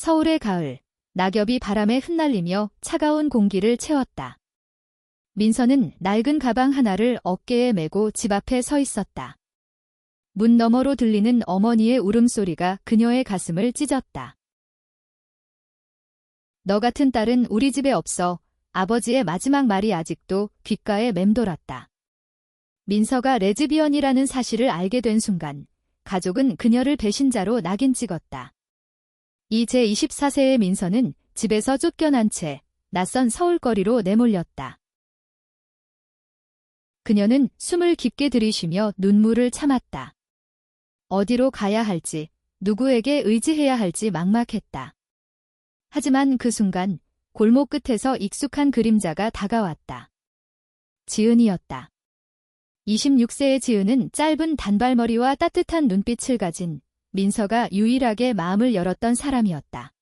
서울의 가을, 낙엽이 바람에 흩날리며 차가운 공기를 채웠다. 민서는 낡은 가방 하나를 어깨에 메고 집 앞에 서 있었다. 문 너머로 들리는 어머니의 울음소리가 그녀의 가슴을 찢었다. 너 같은 딸은 우리 집에 없어. 아버지의 마지막 말이 아직도 귓가에 맴돌았다. 민서가 레즈비언이라는 사실을 알게 된 순간 가족은 그녀를 배신자로 낙인 찍었다. 이 제24세의 민서는 집에서 쫓겨난 채 낯선 서울거리로 내몰렸다. 그녀는 숨을 깊게 들이쉬며 눈물을 참았다. 어디로 가야 할지, 누구에게 의지해야 할지 막막했다. 하지만 그 순간 골목 끝에서 익숙한 그림자가 다가왔다. 지은이었다. 26세의 지은은 짧은 단발머리와 따뜻한 눈빛을 가진 민서가 유일하게 마음을 열었던 사람이었다.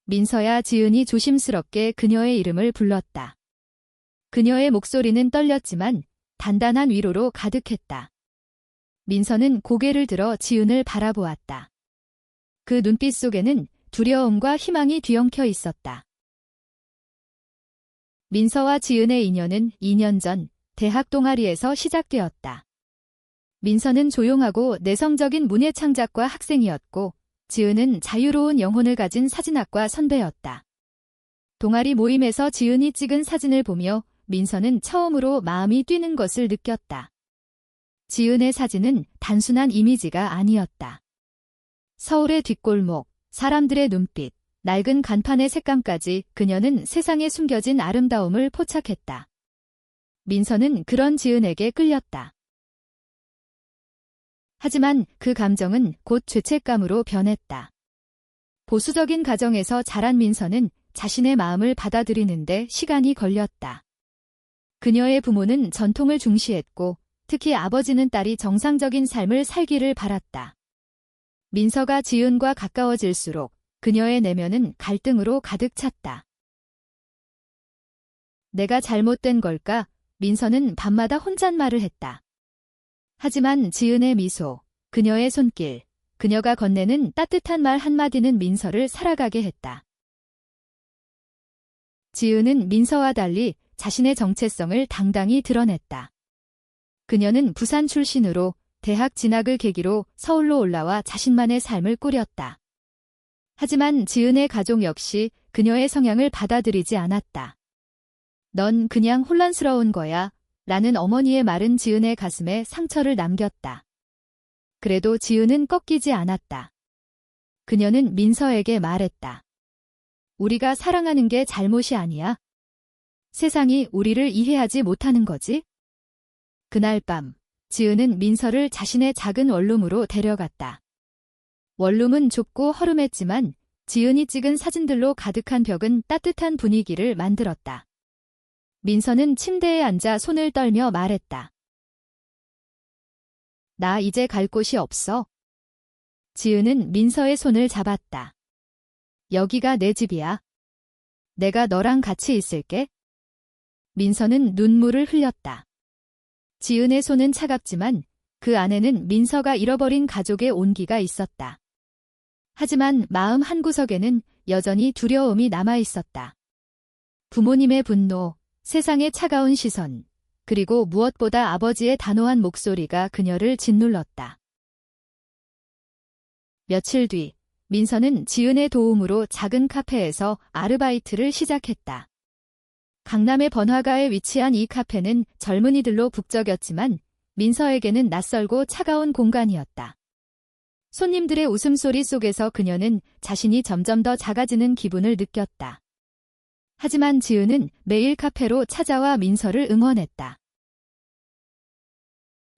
민서야. 지은이 조심스럽게 그녀의 이름을 불렀다. 그녀의 목소리는 떨렸지만 단단한 위로로 가득했다. 민서는 고개를 들어 지은을 바라보았다. 그 눈빛 속에는 두려움과 희망이 뒤엉켜 있었다. 민서와 지은의 인연은 2년 전 대학 동아리에서 시작되었다. 민서는 조용하고 내성적인 문예창작과 학생이었고 지은은 자유로운 영혼을 가진 사진학과 선배였다. 동아리 모임에서 지은이 찍은 사진을 보며 민서는 처음으로 마음이 뛰는 것을 느꼈다. 지은의 사진은 단순한 이미지가 아니었다. 서울의 뒷골목, 사람들의 눈빛, 낡은 간판의 색감까지 그녀는 세상에 숨겨진 아름다움을 포착했다. 민서는 그런 지은에게 끌렸다. 하지만 그 감정은 곧 죄책감으로 변했다. 보수적인 가정에서 자란 민서는 자신의 마음을 받아들이는데 시간이 걸렸다. 그녀의 부모는 전통을 중시했고 특히 아버지는 딸이 정상적인 삶을 살기를 바랐다. 민서가 지은과 가까워질수록 그녀의 내면은 갈등으로 가득 찼다. 내가 잘못된 걸까? 민서는 밤마다 혼잣말을 했다. 하지만 지은의 미소, 그녀의 손길, 그녀가 건네는 따뜻한 말 한마디는 민서를 살아가게 했다. 지은은 민서와 달리 자신의 정체성을 당당히 드러냈다. 그녀는 부산 출신으로 대학 진학을 계기로 서울로 올라와 자신만의 삶을 꾸렸다. 하지만 지은의 가족 역시 그녀의 성향을 받아들이지 않았다. 넌 그냥 혼란스러운 거야 라는 어머니의 말은 지은의 가슴에 상처를 남겼다. 그래도 지은은 꺾이지 않았다. 그녀는 민서에게 말했다. 우리가 사랑하는 게 잘못이 아니야. 세상이 우리를 이해하지 못하는 거지? 그날 밤, 지은은 민서를 자신의 작은 원룸으로 데려갔다. 원룸은 좁고 허름했지만 지은이 찍은 사진들로 가득한 벽은 따뜻한 분위기를 만들었다. 민서는 침대에 앉아 손을 떨며 말했다. 나 이제 갈 곳이 없어. 지은은 민서의 손을 잡았다. 여기가 내 집이야. 내가 너랑 같이 있을게. 민서는 눈물을 흘렸다. 지은의 손은 차갑지만 그 안에는 민서가 잃어버린 가족의 온기가 있었다. 하지만 마음 한구석에는 여전히 두려움이 남아 있었다. 부모님의 분노, 세상의 차가운 시선, 그리고 무엇보다 아버지의 단호한 목소리가 그녀를 짓눌렀다. 며칠 뒤, 민서는 지은의 도움으로 작은 카페에서 아르바이트를 시작했다. 강남의 번화가에 위치한 이 카페는 젊은이들로 북적였지만 민서에게는 낯설고 차가운 공간이었다. 손님들의 웃음소리 속에서 그녀는 자신이 점점 더 작아지는 기분을 느꼈다. 하지만 지은은 매일 카페로 찾아와 민서를 응원했다.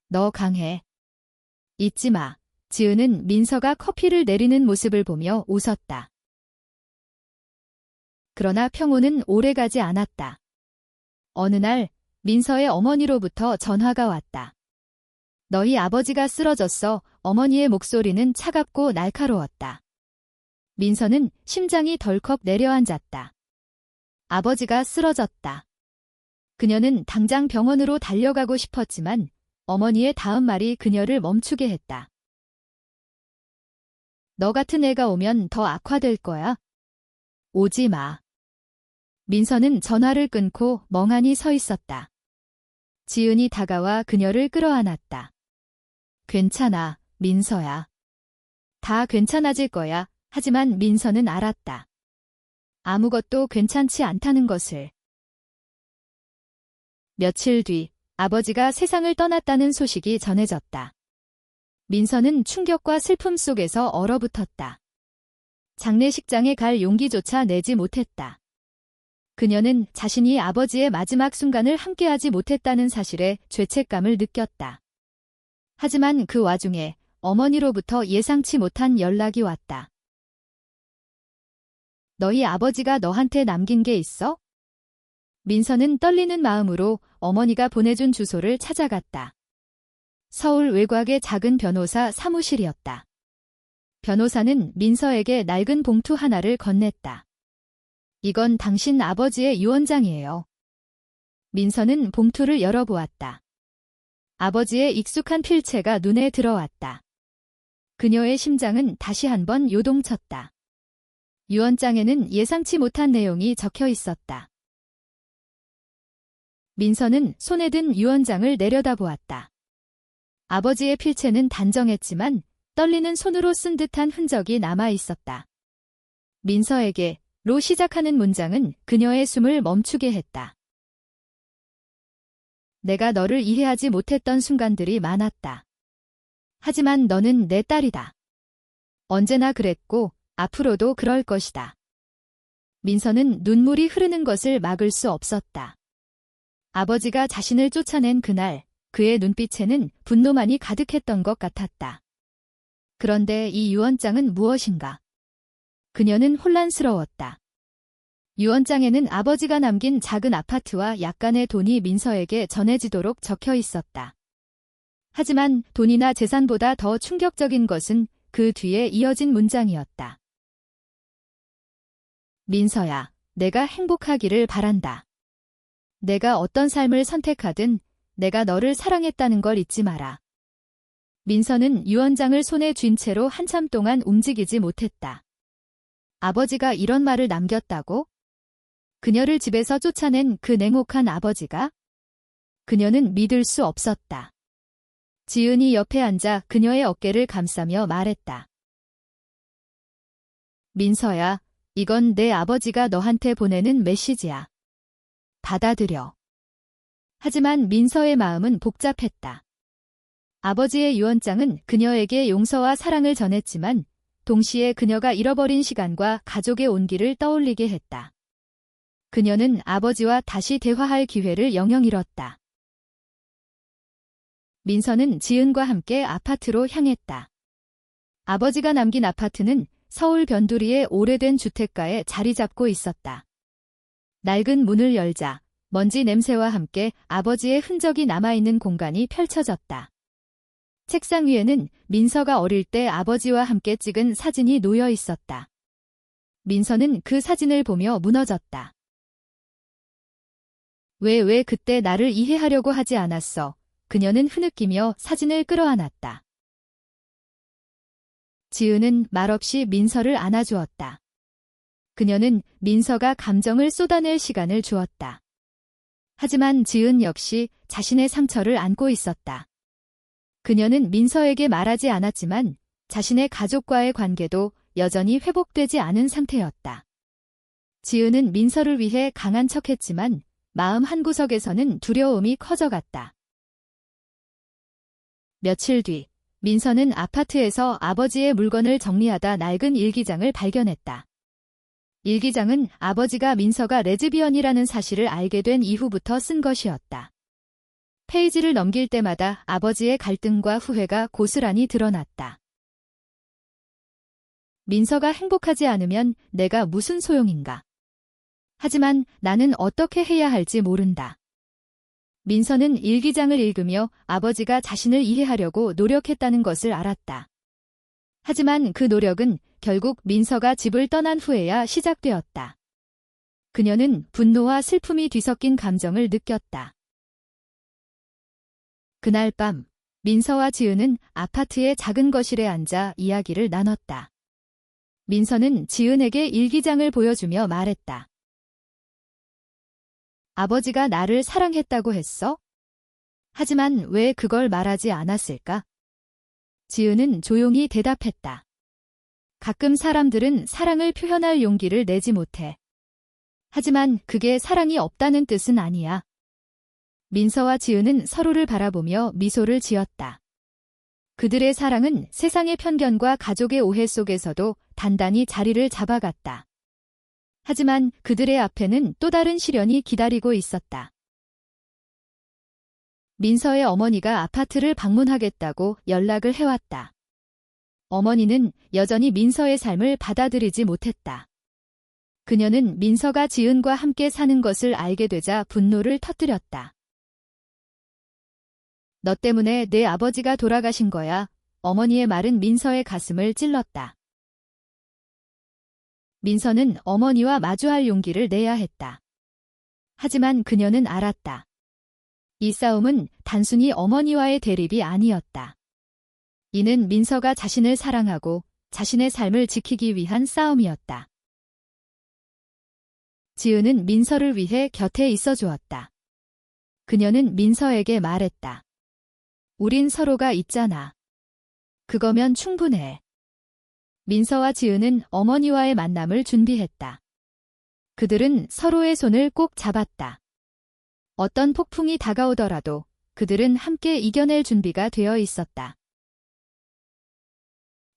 너 강해. 잊지 마. 지은은 민서가 커피를 내리는 모습을 보며 웃었다. 그러나 평온은 오래가지 않았다. 어느 날 민서의 어머니로부터 전화가 왔다. 너희 아버지가 쓰러졌어. 어머니의 목소리는 차갑고 날카로웠다. 민서는 심장이 덜컥 내려앉았다. 아버지가 쓰러졌다. 그녀는 당장 병원으로 달려가고 싶었지만 어머니의 다음 말이 그녀를 멈추게 했다. 너 같은 애가 오면 더 악화될 거야. 오지 마. 민서는 전화를 끊고 멍하니 서 있었다. 지은이 다가와 그녀를 끌어안았다. 괜찮아, 민서야. 다 괜찮아질 거야. 하지만 민서는 알았다. 아무것도 괜찮지 않다는 것을. 며칠 뒤 아버지가 세상을 떠났다는 소식이 전해졌다. 민서는 충격과 슬픔 속에서 얼어붙었다. 장례식장에 갈 용기조차 내지 못했다. 그녀는 자신이 아버지의 마지막 순간을 함께하지 못했다는 사실에 죄책감을 느꼈다. 하지만 그 와중에 어머니로부터 예상치 못한 연락이 왔다. 너희 아버지가 너한테 남긴 게 있어? 민서는 떨리는 마음으로 어머니가 보내준 주소를 찾아갔다. 서울 외곽의 작은 변호사 사무실이었다. 변호사는 민서에게 낡은 봉투 하나를 건넸다. 이건 당신 아버지의 유언장이에요. 민서는 봉투를 열어보았다. 아버지의 익숙한 필체가 눈에 들어왔다. 그녀의 심장은 다시 한번 요동쳤다. 유언장에는 예상치 못한 내용이 적혀 있었다. 민서는 손에 든 유언장을 내려다보았다. 아버지의 필체는 단정했지만 떨리는 손으로 쓴 듯한 흔적이 남아 있었다. 민서에게 로 시작하는 문장은 그녀의 숨을 멈추게 했다. 내가 너를 이해하지 못했던 순간들이 많았다. 하지만 너는 내 딸이다. 언제나 그랬고 앞으로도 그럴 것이다. 민서는 눈물이 흐르는 것을 막을 수 없었다. 아버지가 자신을 쫓아낸 그날 그의 눈빛에는 분노만이 가득했던 것 같았다. 그런데 이 유언장은 무엇인가? 그녀는 혼란스러웠다. 유언장에는 아버지가 남긴 작은 아파트와 약간의 돈이 민서에게 전해지도록 적혀 있었다. 하지만 돈이나 재산보다 더 충격적인 것은 그 뒤에 이어진 문장이었다. 민서야, 내가 행복하기를 바란다. 내가 어떤 삶을 선택하든 내가 너를 사랑했다는 걸 잊지 마라. 민서는 유언장을 손에 쥔 채로 한참 동안 움직이지 못했다. 아버지가 이런 말을 남겼다고? 그녀를 집에서 쫓아낸 그 냉혹한 아버지가? 그녀는 믿을 수 없었다. 지은이 옆에 앉아 그녀의 어깨를 감싸며 말했다. 민서야, 이건 내 아버지가 너한테 보내는 메시지야. 받아들여. 하지만 민서의 마음은 복잡했다. 아버지의 유언장은 그녀에게 용서와 사랑을 전했지만 동시에 그녀가 잃어버린 시간과 가족의 온기를 떠올리게 했다. 그녀는 아버지와 다시 대화할 기회를 영영 잃었다. 민서는 지은과 함께 아파트로 향했다. 아버지가 남긴 아파트는 서울 변두리의 오래된 주택가에 자리 잡고 있었다. 낡은 문을 열자 먼지 냄새와 함께 아버지의 흔적이 남아있는 공간이 펼쳐졌다. 책상 위에는 민서가 어릴 때 아버지와 함께 찍은 사진이 놓여 있었다. 민서는 그 사진을 보며 무너졌다. 왜 그때 나를 이해하려고 하지 않았어? 그녀는 흐느끼며 사진을 끌어안았다. 지은은 말없이 민서를 안아주었다. 그녀는 민서가 감정을 쏟아낼 시간을 주었다. 하지만 지은 역시 자신의 상처를 안고 있었다. 그녀는 민서에게 말하지 않았지만 자신의 가족과의 관계도 여전히 회복되지 않은 상태였다. 지은은 민서를 위해 강한 척했지만 마음 한구석에서는 두려움이 커져갔다. 며칠 뒤 민서는 아파트에서 아버지의 물건을 정리하다 낡은 일기장을 발견했다. 일기장은 아버지가 민서가 레즈비언이라는 사실을 알게 된 이후부터 쓴 것이었다. 페이지를 넘길 때마다 아버지의 갈등과 후회가 고스란히 드러났다. 민서가 행복하지 않으면 내가 무슨 소용인가? 하지만 나는 어떻게 해야 할지 모른다. 민서는 일기장을 읽으며 아버지가 자신을 이해하려고 노력했다는 것을 알았다. 하지만 그 노력은 결국 민서가 집을 떠난 후에야 시작되었다. 그녀는 분노와 슬픔이 뒤섞인 감정을 느꼈다. 그날 밤 민서와 지은은 아파트의 작은 거실에 앉아 이야기를 나눴다. 민서는 지은에게 일기장을 보여주며 말했다. 아버지가 나를 사랑했다고 했어? 하지만 왜 그걸 말하지 않았을까? 지은은 조용히 대답했다. 가끔 사람들은 사랑을 표현할 용기를 내지 못해. 하지만 그게 사랑이 없다는 뜻은 아니야. 민서와 지은은 서로를 바라보며 미소를 지었다. 그들의 사랑은 세상의 편견과 가족의 오해 속에서도 단단히 자리를 잡아갔다. 하지만 그들의 앞에는 또 다른 시련이 기다리고 있었다. 민서의 어머니가 아파트를 방문하겠다고 연락을 해왔다. 어머니는 여전히 민서의 삶을 받아들이지 못했다. 그녀는 민서가 지은과 함께 사는 것을 알게 되자 분노를 터뜨렸다. 너 때문에 내 아버지가 돌아가신 거야. 어머니의 말은 민서의 가슴을 찔렀다. 민서는 어머니와 마주할 용기를 내야 했다. 하지만 그녀는 알았다. 이 싸움은 단순히 어머니와의 대립이 아니었다. 이는 민서가 자신을 사랑하고 자신의 삶을 지키기 위한 싸움이었다. 지은은 민서를 위해 곁에 있어 주었다. 그녀는 민서에게 말했다. 우린 서로가 있잖아. 그거면 충분해. 민서와 지은은 어머니와의 만남을 준비했다. 그들은 서로의 손을 꼭 잡았다. 어떤 폭풍이 다가오더라도 그들은 함께 이겨낼 준비가 되어 있었다.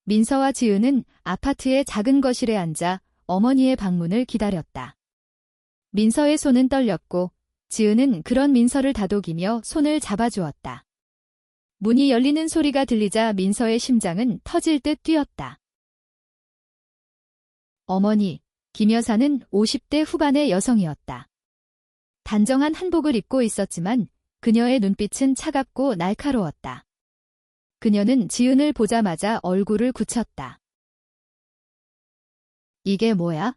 민서와 지은은 아파트의 작은 거실에 앉아 어머니의 방문을 기다렸다. 민서의 손은 떨렸고 지은은 그런 민서를 다독이며 손을 잡아주었다. 문이 열리는 소리가 들리자 민서의 심장은 터질 듯 뛰었다. 어머니, 김 여사는 50대 후반의 여성이었다. 단정한 한복을 입고 있었지만 그녀의 눈빛은 차갑고 날카로웠다. 그녀는 지은을 보자마자 얼굴을 굳혔다. 이게 뭐야?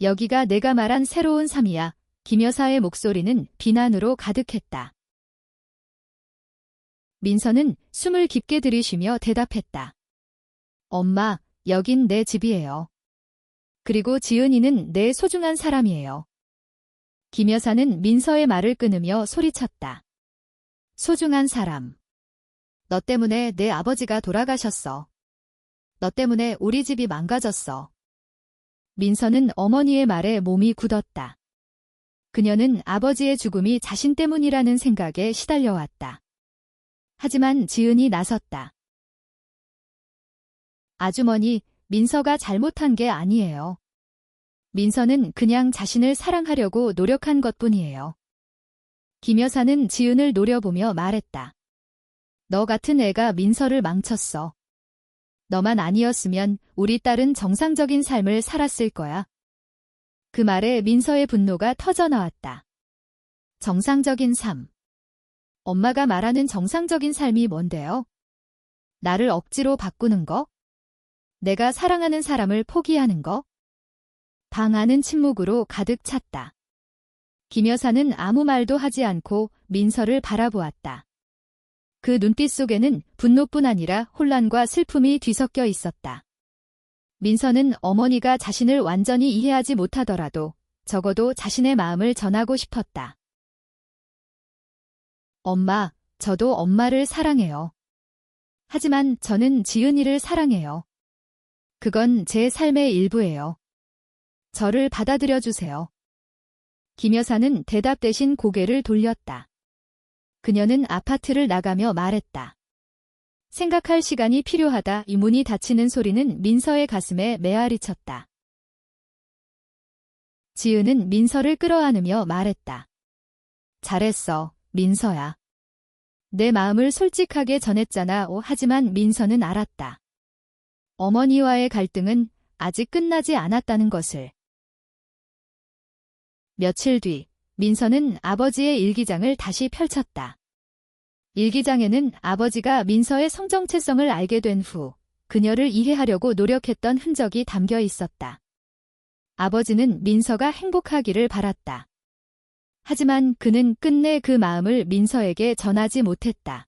여기가 내가 말한 새로운 삶이야. 김 여사의 목소리는 비난으로 가득했다. 민서는 숨을 깊게 들이쉬며 대답했다. 엄마, 여긴 내 집이에요. 그리고 지은이는 내 소중한 사람이에요. 김 여사는 민서의 말을 끊으며 소리쳤다. 소중한 사람. 너 때문에 내 아버지가 돌아가셨어. 너 때문에 우리 집이 망가졌어. 민서는 어머니의 말에 몸이 굳었다. 그녀는 아버지의 죽음이 자신 때문이라는 생각에 시달려왔다. 하지만 지은이 나섰다. 아주머니, 민서가 잘못한 게 아니에요. 민서는 그냥 자신을 사랑하려고 노력한 것뿐이에요. 김 여사는 지은을 노려보며 말했다. 너 같은 애가 민서를 망쳤어. 너만 아니었으면 우리 딸은 정상적인 삶을 살았을 거야. 그 말에 민서의 분노가 터져나왔다. 정상적인 삶. 엄마가 말하는 정상적인 삶이 뭔데요? 나를 억지로 바꾸는 거? 내가 사랑하는 사람을 포기하는 거? 방 안은 침묵으로 가득 찼다. 김 여사는 아무 말도 하지 않고 민서를 바라보았다. 그 눈빛 속에는 분노뿐 아니라 혼란과 슬픔이 뒤섞여 있었다. 민서는 어머니가 자신을 완전히 이해하지 못하더라도 적어도 자신의 마음을 전하고 싶었다. 엄마, 저도 엄마를 사랑해요. 하지만 저는 지은이를 사랑해요. 그건 제 삶의 일부예요. 저를 받아들여 주세요. 김 여사는 대답 대신 고개를 돌렸다. 그녀는 아파트를 나가며 말했다. 생각할 시간이 필요하다. 이 문이 닫히는 소리는 민서의 가슴에 메아리 쳤다. 지은은 민서를 끌어안으며 말했다. 잘했어, 민서야. 내 마음을 솔직하게 전했잖아. 하지만 민서는 알았다. 어머니와의 갈등은 아직 끝나지 않았다는 것을. 며칠 뒤, 민서는 아버지의 일기장을 다시 펼쳤다. 일기장에는 아버지가 민서의 성정체성을 알게 된 후 그녀를 이해하려고 노력했던 흔적이 담겨 있었다. 아버지는 민서가 행복하기를 바랐다. 하지만 그는 끝내 그 마음을 민서에게 전하지 못했다.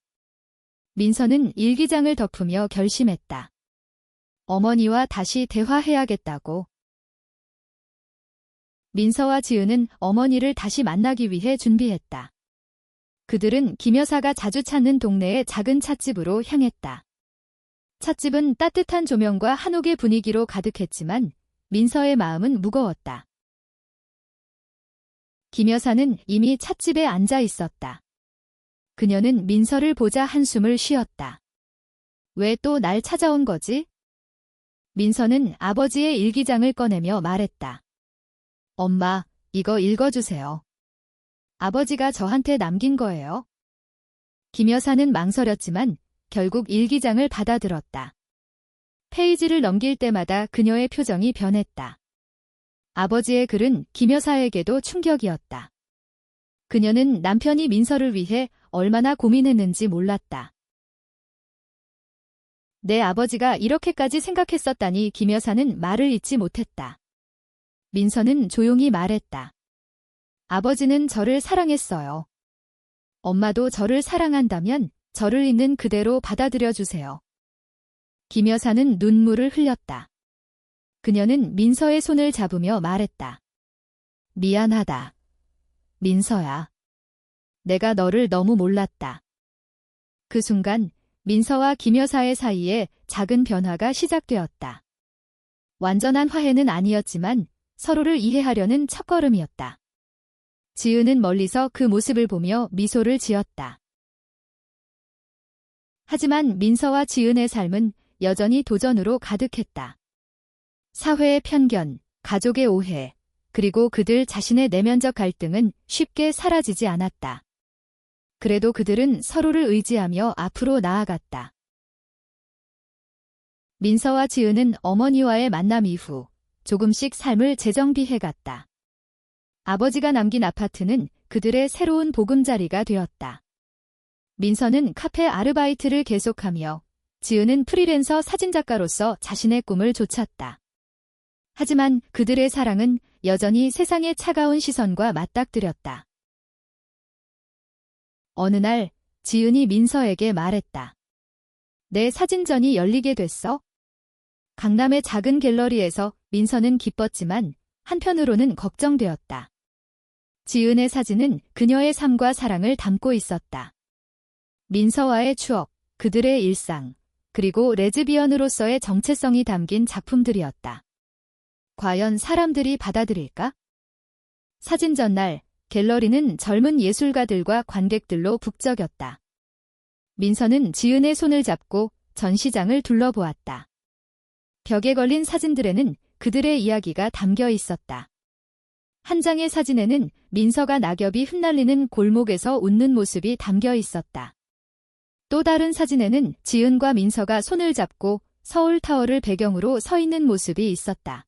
민서는 일기장을 덮으며 결심했다. 어머니와 다시 대화해야겠다고. 민서와 지은은 어머니를 다시 만나기 위해 준비했다. 그들은 김 여사가 자주 찾는 동네의 작은 찻집으로 향했다. 찻집은 따뜻한 조명과 한옥의 분위기로 가득했지만 민서의 마음은 무거웠다. 김 여사는 이미 찻집에 앉아 있었다. 그녀는 민서를 보자 한숨을 쉬었다. 왜 또 날 찾아온 거지? 민서는 아버지의 일기장을 꺼내며 말했다. 엄마, 이거 읽어주세요. 아버지가 저한테 남긴 거예요. 김 여사는 망설였지만 결국 일기장을 받아들었다. 페이지를 넘길 때마다 그녀의 표정이 변했다. 아버지의 글은 김 여사에게도 충격이었다. 그녀는 남편이 민서를 위해 얼마나 고민했는지 몰랐다. 내 아버지가 이렇게까지 생각했었다니. 김 여사는 말을 잇지 못했다. 민서는 조용히 말했다. 아버지는 저를 사랑했어요. 엄마도 저를 사랑한다면 저를 있는 그대로 받아들여 주세요. 김 여사는 눈물을 흘렸다. 그녀는 민서의 손을 잡으며 말했다. 미안하다. 민서야. 내가 너를 너무 몰랐다. 그 순간 민서와 김 여사의 사이에 작은 변화가 시작되었다. 완전한 화해는 아니었지만 서로를 이해하려는 첫걸음이었다. 지은은 멀리서 그 모습을 보며 미소를 지었다. 하지만 민서와 지은의 삶은 여전히 도전으로 가득했다. 사회의 편견, 가족의 오해, 그리고 그들 자신의 내면적 갈등은 쉽게 사라지지 않았다. 그래도 그들은 서로를 의지하며 앞으로 나아갔다. 민서와 지은은 어머니와의 만남 이후 조금씩 삶을 재정비해갔다. 아버지가 남긴 아파트는 그들의 새로운 보금자리가 되었다. 민서는 카페 아르바이트를 계속하며 지은은 프리랜서 사진작가로서 자신의 꿈을 좇았다. 하지만 그들의 사랑은 여전히 세상의 차가운 시선과 맞닥뜨렸다. 어느 날 지은이 민서에게 말했다. 내 사진전이 열리게 됐어? 강남의 작은 갤러리에서 민서는 기뻤지만 한편으로는 걱정되었다. 지은의 사진은 그녀의 삶과 사랑을 담고 있었다. 민서와의 추억, 그들의 일상, 그리고 레즈비언으로서의 정체성이 담긴 작품들이었다. 과연 사람들이 받아들일까? 사진 전날 갤러리는 젊은 예술가들과 관객들로 북적였다. 민서는 지은의 손을 잡고 전시장을 둘러보았다. 벽에 걸린 사진들에는 그들의 이야기가 담겨 있었다. 한 장의 사진에는 민서가 낙엽이 흩날리는 골목에서 웃는 모습이 담겨 있었다. 또 다른 사진에는 지은과 민서가 손을 잡고 서울타워를 배경으로 서 있는 모습이 있었다.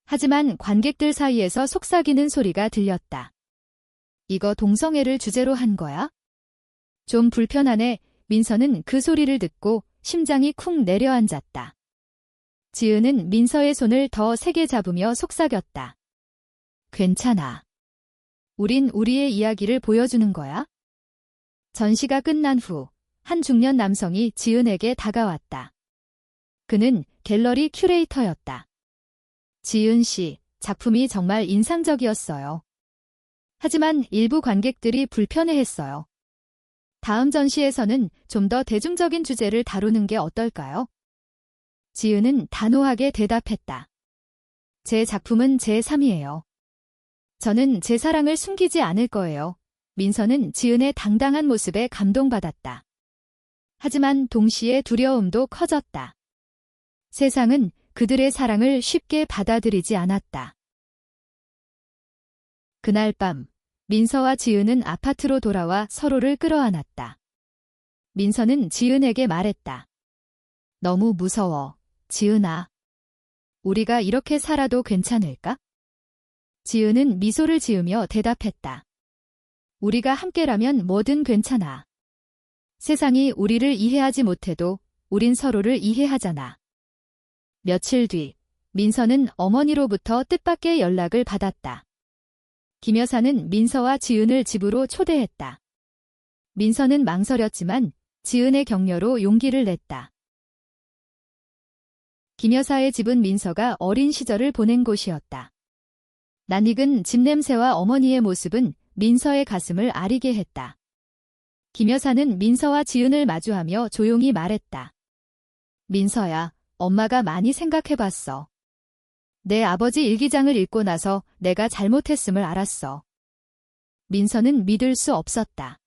하지만 관객들 사이에서 속삭이는 소리가 들렸다. 이거 동성애를 주제로 한 거야? 좀 불편하네. 민서는 그 소리를 듣고 심장이 쿵 내려앉았다. 지은은 민서의 손을 더 세게 잡으며 속삭였다. 괜찮아. 우린 우리의 이야기를 보여주는 거야? 전시가 끝난 후 한 중년 남성이 지은에게 다가왔다. 그는 갤러리 큐레이터였다. 지은 씨, 작품이 정말 인상적이었어요. 하지만 일부 관객들이 불편해했어요. 다음 전시에서는 좀 더 대중적인 주제를 다루는 게 어떨까요? 지은은 단호하게 대답했다. 제 작품은 제 삶이에요. 저는 제 사랑을 숨기지 않을 거예요. 민서는 지은의 당당한 모습에 감동받았다. 하지만 동시에 두려움도 커졌다. 세상은 그들의 사랑을 쉽게 받아들이지 않았다. 그날 밤, 민서와 지은은 아파트로 돌아와 서로를 끌어안았다. 민서는 지은에게 말했다. 너무 무서워, 지은아. 우리가 이렇게 살아도 괜찮을까? 지은은 미소를 지으며 대답했다. 우리가 함께라면 뭐든 괜찮아. 세상이 우리를 이해하지 못해도 우린 서로를 이해하잖아. 며칠 뒤, 민서는 어머니로부터 뜻밖의 연락을 받았다. 김 여사는 민서와 지은을 집으로 초대했다. 민서는 망설였지만 지은의 격려로 용기를 냈다. 김 여사의 집은 민서가 어린 시절을 보낸 곳이었다. 낯익은 집 냄새와 어머니의 모습은 민서의 가슴을 아리게 했다. 김 여사는 민서와 지은을 마주하며 조용히 말했다. 민서야, 엄마가 많이 생각해봤어. 내 아버지 일기장을 읽고 나서 내가 잘못했음을 알았어. 민서는 믿을 수 없었다.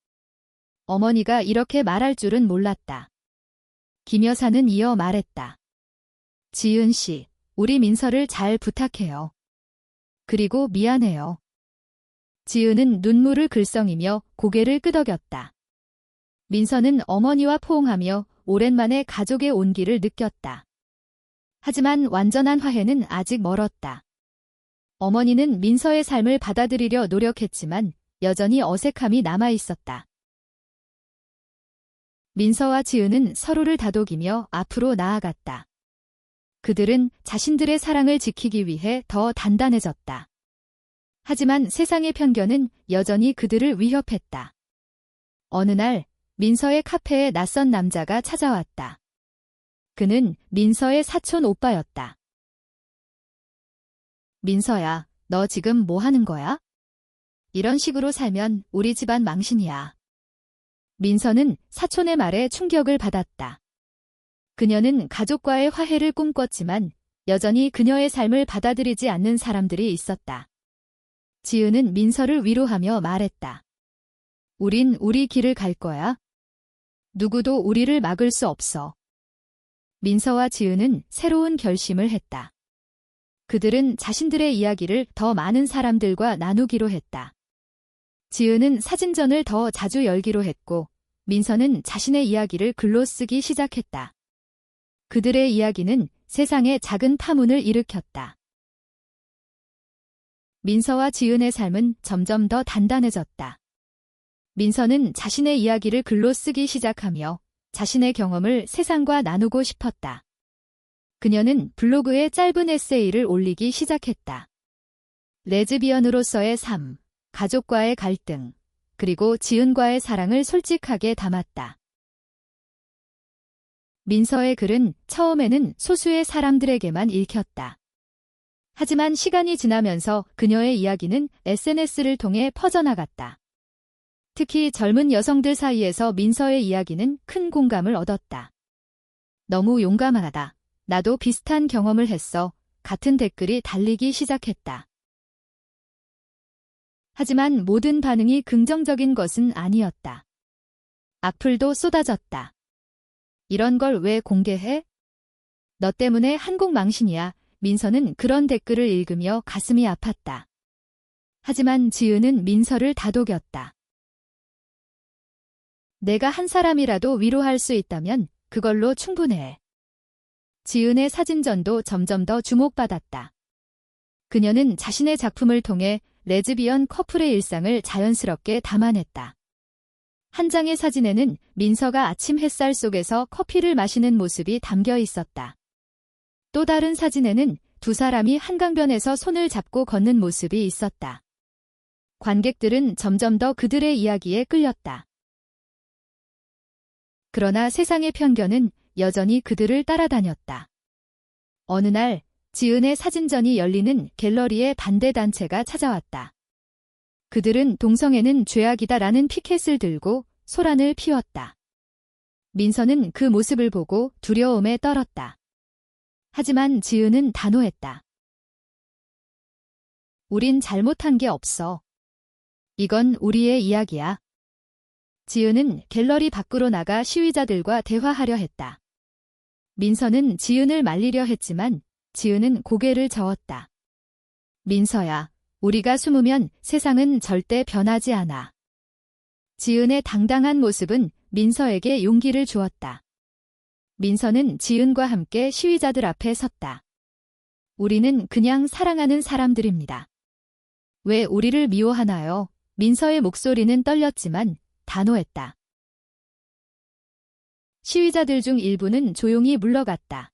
어머니가 이렇게 말할 줄은 몰랐다. 김 여사는 이어 말했다. 지은 씨, 우리 민서를 잘 부탁해요. 그리고 미안해요. 지은은 눈물을 글썽이며 고개를 끄덕였다. 민서는 어머니와 포옹하며 오랜만에 가족의 온기를 느꼈다. 하지만 완전한 화해는 아직 멀었다. 어머니는 민서의 삶을 받아들이려 노력했지만 여전히 어색함이 남아있었다. 민서와 지은은 서로를 다독이며 앞으로 나아갔다. 그들은 자신들의 사랑을 지키기 위해 더 단단해졌다. 하지만 세상의 편견은 여전히 그들을 위협했다. 어느 날 민서의 카페에 낯선 남자가 찾아왔다. 그는 민서의 사촌 오빠였다. 민서야, 너 지금 뭐 하는 거야? 이런 식으로 살면 우리 집안 망신이야. 민서는 사촌의 말에 충격을 받았다. 그녀는 가족과의 화해를 꿈꿨지만 여전히 그녀의 삶을 받아들이지 않는 사람들이 있었다. 지은은 민서를 위로하며 말했다. 우린 우리 길을 갈 거야. 누구도 우리를 막을 수 없어. 민서와 지은은 새로운 결심을 했다. 그들은 자신들의 이야기를 더 많은 사람들과 나누기로 했다. 지은은 사진전을 더 자주 열기로 했고, 민서는 자신의 이야기를 글로 쓰기 시작했다. 그들의 이야기는 세상에 작은 파문을 일으켰다. 민서와 지은의 삶은 점점 더 단단해졌다. 민서는 자신의 이야기를 글로 쓰기 시작하며 자신의 경험을 세상과 나누고 싶었다. 그녀는 블로그에 짧은 에세이를 올리기 시작했다. 레즈비언으로서의 삶, 가족과의 갈등, 그리고 지은과의 사랑을 솔직하게 담았다. 민서의 글은 처음에는 소수의 사람들에게만 읽혔다. 하지만 시간이 지나면서 그녀의 이야기는 SNS를 통해 퍼져나갔다. 특히 젊은 여성들 사이에서 민서의 이야기는 큰 공감을 얻었다. 너무 용감하다. 나도 비슷한 경험을 했어. 같은 댓글이 달리기 시작했다. 하지만 모든 반응이 긍정적인 것은 아니었다. 악플도 쏟아졌다. 이런 걸 왜 공개해? 너 때문에 한국 망신이야. 민서는 그런 댓글을 읽으며 가슴이 아팠다. 하지만 지은은 민서를 다독였다. 내가 한 사람이라도 위로할 수 있다면 그걸로 충분해. 지은의 사진전도 점점 더 주목받았다. 그녀는 자신의 작품을 통해 레즈비언 커플의 일상을 자연스럽게 담아냈다. 한 장의 사진에는 민서가 아침 햇살 속에서 커피를 마시는 모습이 담겨 있었다. 또 다른 사진에는 두 사람이 한강변에서 손을 잡고 걷는 모습이 있었다. 관객들은 점점 더 그들의 이야기에 끌렸다. 그러나 세상의 편견은 여전히 그들을 따라다녔다. 어느 날 지은의 사진전이 열리는 갤러리에 반대단체가 찾아왔다. 그들은 동성애는 죄악이다라는 피켓을 들고 소란을 피웠다. 민서는 그 모습을 보고 두려움에 떨었다. 하지만 지은은 단호했다. 우린 잘못한 게 없어. 이건 우리의 이야기야. 지은은 갤러리 밖으로 나가 시위자들과 대화하려 했다. 민서는 지은을 말리려 했지만 지은은 고개를 저었다. 민서야, 우리가 숨으면 세상은 절대 변하지 않아. 지은의 당당한 모습은 민서에게 용기를 주었다. 민서는 지은과 함께 시위자들 앞에 섰다. 우리는 그냥 사랑하는 사람들입니다. 왜 우리를 미워하나요? 민서의 목소리는 떨렸지만 단호했다. 시위자들 중 일부는 조용히 물러갔다.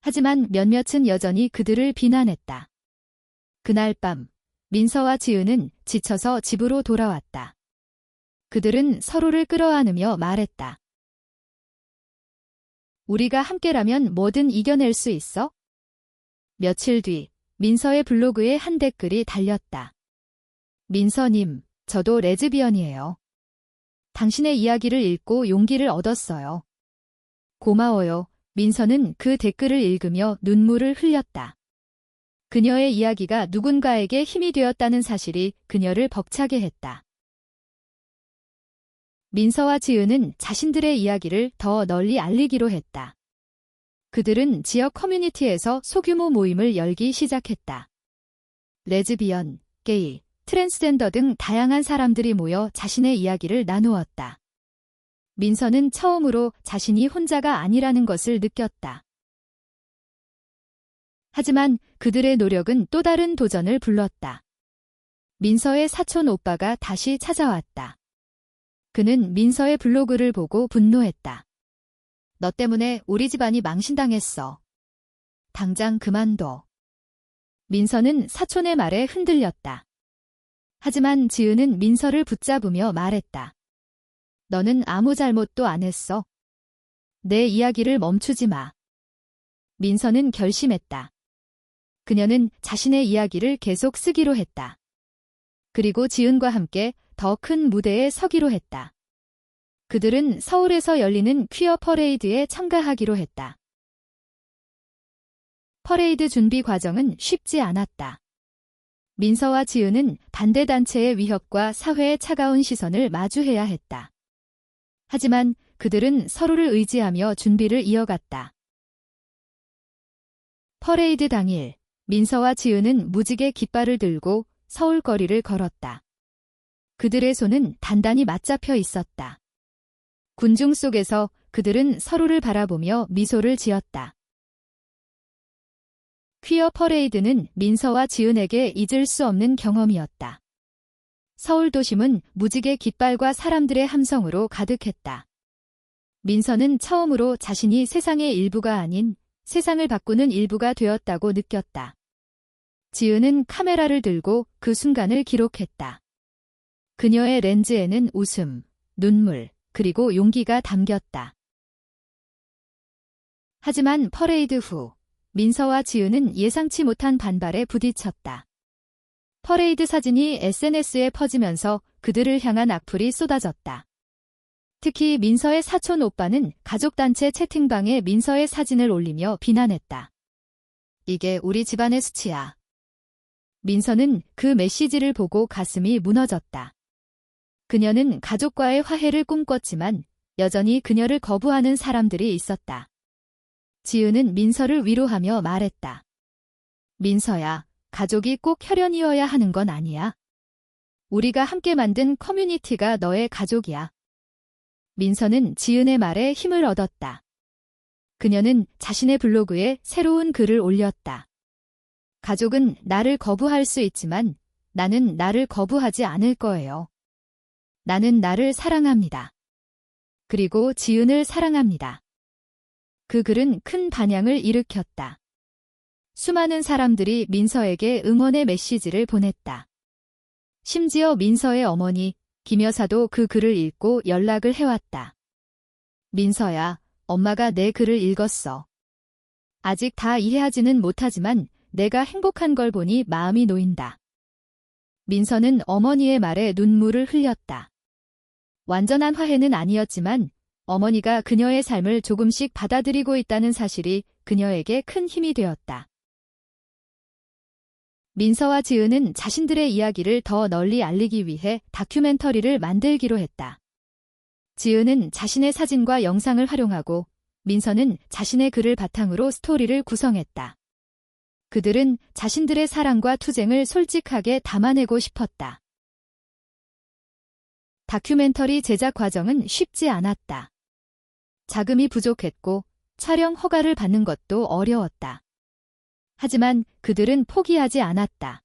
하지만 몇몇은 여전히 그들을 비난했다. 그날 밤, 민서와 지은은 지쳐서 집으로 돌아왔다. 그들은 서로를 끌어안으며 말했다. 우리가 함께라면 뭐든 이겨낼 수 있어? 며칠 뒤 민서의 블로그에 한 댓글이 달렸다. 민서님, 저도 레즈비언이에요. 당신의 이야기를 읽고 용기를 얻었어요. 고마워요. 민서는 그 댓글을 읽으며 눈물을 흘렸다. 그녀의 이야기가 누군가에게 힘이 되었다는 사실이 그녀를 벅차게 했다. 민서와 지은은 자신들의 이야기를 더 널리 알리기로 했다. 그들은 지역 커뮤니티에서 소규모 모임을 열기 시작했다. 레즈비언, 게이, 트랜스젠더 등 다양한 사람들이 모여 자신의 이야기를 나누었다. 민서는 처음으로 자신이 혼자가 아니라는 것을 느꼈다. 하지만 그들의 노력은 또 다른 도전을 불렀다. 민서의 사촌 오빠가 다시 찾아왔다. 그는 민서의 블로그를 보고 분노했다. 너 때문에 우리 집안이 망신당했어. 당장 그만둬. 민서는 사촌의 말에 흔들렸다. 하지만 지은은 민서를 붙잡으며 말했다. 너는 아무 잘못도 안 했어. 내 이야기를 멈추지 마. 민서는 결심했다. 그녀는 자신의 이야기를 계속 쓰기로 했다. 그리고 지은과 함께 더 큰 무대에 서기로 했다. 그들은 서울에서 열리는 퀴어 퍼레이드에 참가하기로 했다. 퍼레이드 준비 과정은 쉽지 않았다. 민서와 지은은 반대단체의 위협과 사회의 차가운 시선을 마주해야 했다. 하지만 그들은 서로를 의지하며 준비를 이어갔다. 퍼레이드 당일, 민서와 지은은 무지개 깃발을 들고 서울 거리를 걸었다. 그들의 손은 단단히 맞잡혀 있었다. 군중 속에서 그들은 서로를 바라보며 미소를 지었다. 퀴어 퍼레이드는 민서와 지은에게 잊을 수 없는 경험이었다. 서울 도심은 무지개 깃발과 사람들의 함성으로 가득했다. 민서는 처음으로 자신이 세상의 일부가 아닌 세상을 바꾸는 일부가 되었다고 느꼈다. 지은은 카메라를 들고 그 순간을 기록했다. 그녀의 렌즈에는 웃음, 눈물, 그리고 용기가 담겼다. 하지만 퍼레이드 후, 민서와 지은은 예상치 못한 반발에 부딪혔다. 퍼레이드 사진이 SNS에 퍼지면서 그들을 향한 악플이 쏟아졌다. 특히 민서의 사촌 오빠는 가족단체 채팅방에 민서의 사진을 올리며 비난했다. 이게 우리 집안의 수치야. 민서는 그 메시지를 보고 가슴이 무너졌다. 그녀는 가족과의 화해를 꿈꿨지만 여전히 그녀를 거부하는 사람들이 있었다. 지은은 민서를 위로하며 말했다. 민서야, 가족이 꼭 혈연이어야 하는 건 아니야. 우리가 함께 만든 커뮤니티가 너의 가족이야. 민서는 지은의 말에 힘을 얻었다. 그녀는 자신의 블로그에 새로운 글을 올렸다. 가족은 나를 거부할 수 있지만 나는 나를 거부하지 않을 거예요. 나는 나를 사랑합니다. 그리고 지은을 사랑합니다. 그 글은 큰 반향을 일으켰다. 수많은 사람들이 민서에게 응원의 메시지를 보냈다. 심지어 민서의 어머니, 김 여사도 그 글을 읽고 연락을 해왔다. 민서야, 엄마가 내 글을 읽었어. 아직 다 이해하지는 못하지만 내가 행복한 걸 보니 마음이 놓인다. 민서는 어머니의 말에 눈물을 흘렸다. 완전한 화해는 아니었지만 어머니가 그녀의 삶을 조금씩 받아들이고 있다는 사실이 그녀에게 큰 힘이 되었다. 민서와 지은은 자신들의 이야기를 더 널리 알리기 위해 다큐멘터리를 만들기로 했다. 지은은 자신의 사진과 영상을 활용하고 민서는 자신의 글을 바탕으로 스토리를 구성했다. 그들은 자신들의 사랑과 투쟁을 솔직하게 담아내고 싶었다. 다큐멘터리 제작 과정은 쉽지 않았다. 자금이 부족했고 촬영 허가를 받는 것도 어려웠다. 하지만 그들은 포기하지 않았다.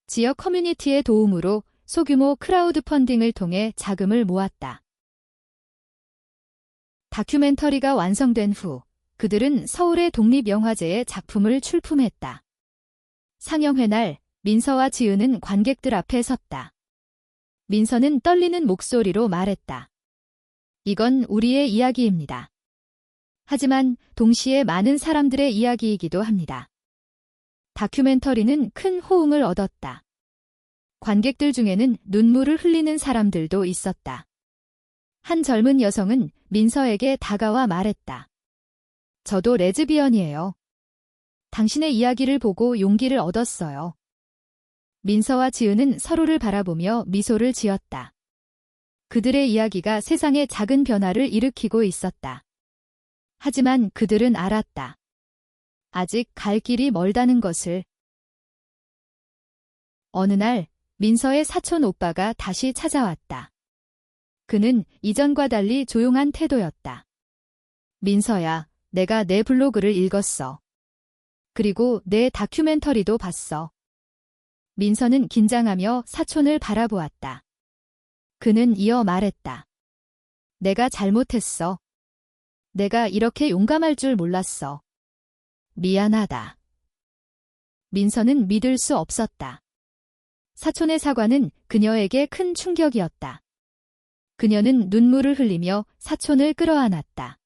지역 커뮤니티의 도움으로 소규모 크라우드 펀딩을 통해 자금을 모았다. 다큐멘터리가 완성된 후 그들은 서울의 독립영화제에 작품을 출품했다. 상영회 날 민서와 지은은 관객들 앞에 섰다. 민서는 떨리는 목소리로 말했다. 이건 우리의 이야기입니다. 하지만 동시에 많은 사람들의 이야기이기도 합니다. 다큐멘터리는 큰 호응을 얻었다. 관객들 중에는 눈물을 흘리는 사람들도 있었다. 한 젊은 여성은 민서에게 다가와 말했다. 저도 레즈비언이에요. 당신의 이야기를 보고 용기를 얻었어요. 민서와 지은은 서로를 바라보며 미소를 지었다. 그들의 이야기가 세상에 작은 변화를 일으키고 있었다. 하지만 그들은 알았다. 아직 갈 길이 멀다는 것을. 어느 날 민서의 사촌 오빠가 다시 찾아왔다. 그는 이전과 달리 조용한 태도였다. 민서야, 내가 내 블로그를 읽었어. 그리고 내 다큐멘터리도 봤어. 민서는 긴장하며 사촌을 바라보았다. 그는 이어 말했다. 내가 잘못했어. 내가 이렇게 용감할 줄 몰랐어. 미안하다. 민서는 믿을 수 없었다. 사촌의 사과는 그녀에게 큰 충격이었다. 그녀는 눈물을 흘리며 사촌을 끌어안았다.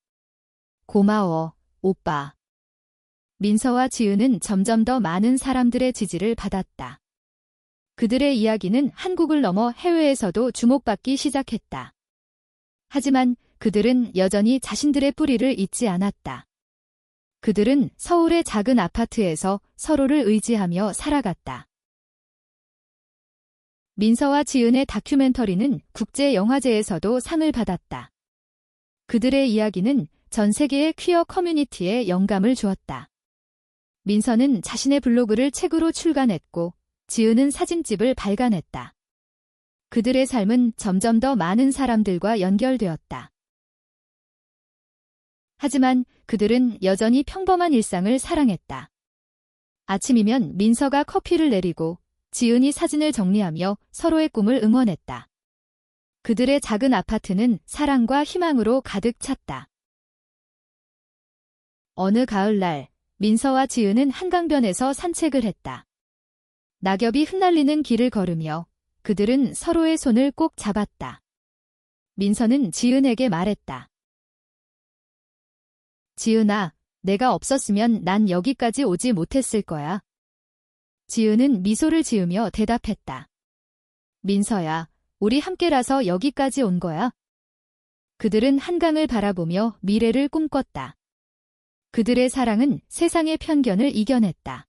고마워, 오빠. 민서와 지은은 점점 더 많은 사람들의 지지를 받았다. 그들의 이야기는 한국을 넘어 해외에서도 주목받기 시작했다. 하지만 그들은 여전히 자신들의 뿌리를 잊지 않았다. 그들은 서울의 작은 아파트에서 서로를 의지하며 살아갔다. 민서와 지은의 다큐멘터리는 국제영화제에서도 상을 받았다. 그들의 이야기는 전 세계의 퀴어 커뮤니티에 영감을 주었다. 민서는 자신의 블로그를 책으로 출간했고, 지은은 사진집을 발간했다. 그들의 삶은 점점 더 많은 사람들과 연결되었다. 하지만 그들은 여전히 평범한 일상을 사랑했다. 아침이면 민서가 커피를 내리고 지은이 사진을 정리하며 서로의 꿈을 응원했다. 그들의 작은 아파트는 사랑과 희망으로 가득 찼다. 어느 가을날, 민서와 지은은 한강변에서 산책을 했다. 낙엽이 흩날리는 길을 걸으며 그들은 서로의 손을 꼭 잡았다. 민서는 지은에게 말했다. 지은아, 내가 없었으면 난 여기까지 오지 못했을 거야. 지은은 미소를 지으며 대답했다. 민서야, 우리 함께라서 여기까지 온 거야. 그들은 한강을 바라보며 미래를 꿈꿨다. 그들의 사랑은 세상의 편견을 이겨냈다.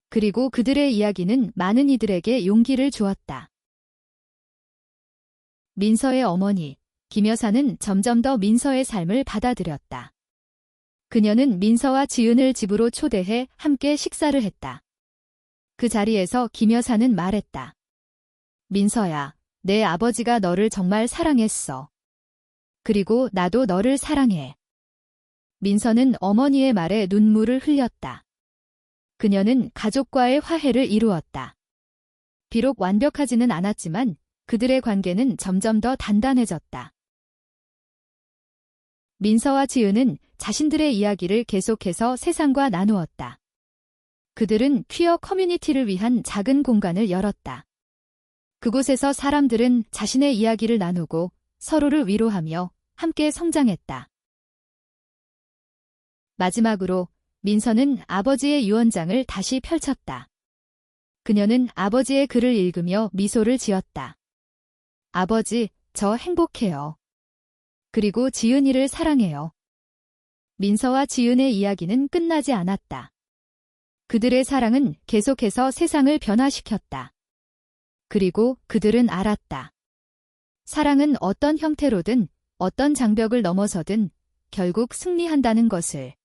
그리고 그들의 이야기는 많은 이들에게 용기를 주었다. 민서의 어머니, 김 여사는 점점 더 민서의 삶을 받아들였다. 그녀는 민서와 지은을 집으로 초대해 함께 식사를 했다. 그 자리에서 김 여사는 말했다. 민서야, 내 아버지가 너를 정말 사랑했어. 그리고 나도 너를 사랑해. 민서는 어머니의 말에 눈물을 흘렸다. 그녀는 가족과의 화해를 이루었다. 비록 완벽하지는 않았지만 그들의 관계는 점점 더 단단해졌다. 민서와 지은은 자신들의 이야기를 계속해서 세상과 나누었다. 그들은 퀴어 커뮤니티를 위한 작은 공간을 열었다. 그곳에서 사람들은 자신의 이야기를 나누고 서로를 위로하며 함께 성장했다. 마지막으로 민서는 아버지의 유언장을 다시 펼쳤다. 그녀는 아버지의 글을 읽으며 미소를 지었다. 아버지, 저 행복해요. 그리고 지은이를 사랑해요. 민서와 지은의 이야기는 끝나지 않았다. 그들의 사랑은 계속해서 세상을 변화시켰다. 그리고 그들은 알았다. 사랑은 어떤 형태로든 어떤 장벽을 넘어서든 결국 승리한다는 것을.